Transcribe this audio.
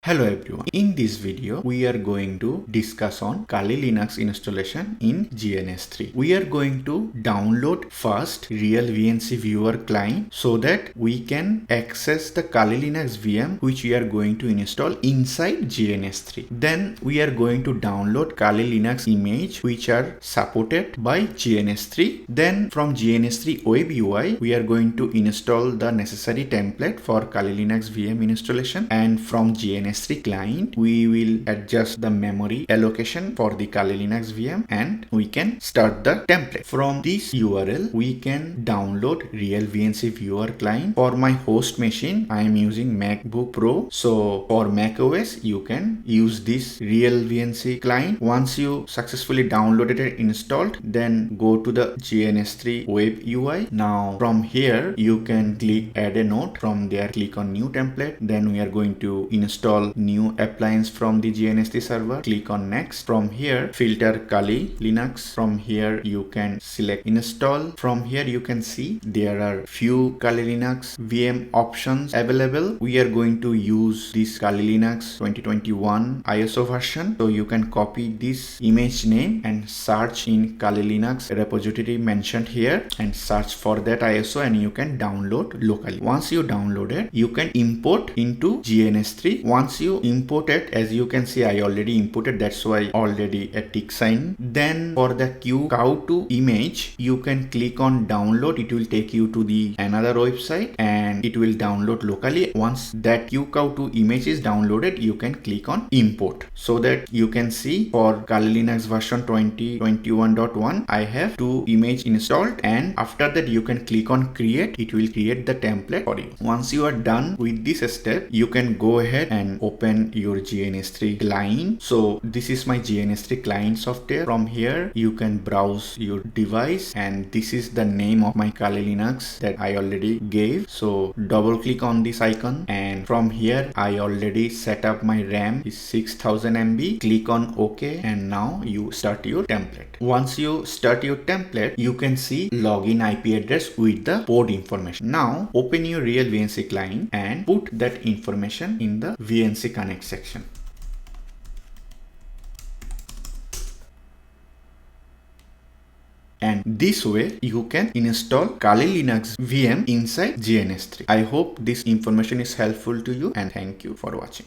Hello everyone. In this video, we are going to discuss on Kali Linux installation in GNS3. We are going to download first real VNC viewer client so that we can access the Kali Linux VM which we are going to install inside GNS3. Then we are going to download Kali Linux image which are supported by GNS3. Then from GNS3 web UI, we are going to install the necessary template for Kali Linux VM installation, and from GNS3 client we will adjust the memory allocation for the Kali Linux VM and we can start the template. From this URL we can download real VNC viewer client. For my host machine I am using MacBook Pro, so for macOS you can use this real VNC client. Once you successfully downloaded and installed, then go to the GNS3 web UI. Now from here you can click add a node. From there click on new template. Then we are going to install new appliance from the GNS3 server. Click on next. From here filter Kali Linux. From here you can select install. From here you can see there are few Kali Linux VM options available. We are going to use this Kali Linux 2021 ISO version, so you can copy this image name and search in Kali Linux repository mentioned here and search for that ISO, and you can download locally. Once you download it, you can import into GNS3. Once you import it, as you can see I already imported, that's why already a tick sign. Then for the QCOW2 image you can click on download. It will take you to the another website and it will download locally. Once that QCOW2 image is downloaded, you can click on import, so that you can see for Kali Linux version 2021.1 I have 2 image installed, and after that you can click on create. It will create the template for you. Once you are done with this step, you can go ahead and open your GNS3 client. So this is my GNS3 client software. From here you can browse your device, and this is the name of my Kali Linux that I already gave. So double click on this icon, and from here I already set up my RAM is 6000 MB. Click on OK, and now you start your template. Once you start your template, you can see login IP address with the port information. Now open your real VNC client and put that information in the VNC connect section. And this way you can install Kali Linux VM inside GNS3. I hope this information is helpful to you, and thank you for watching.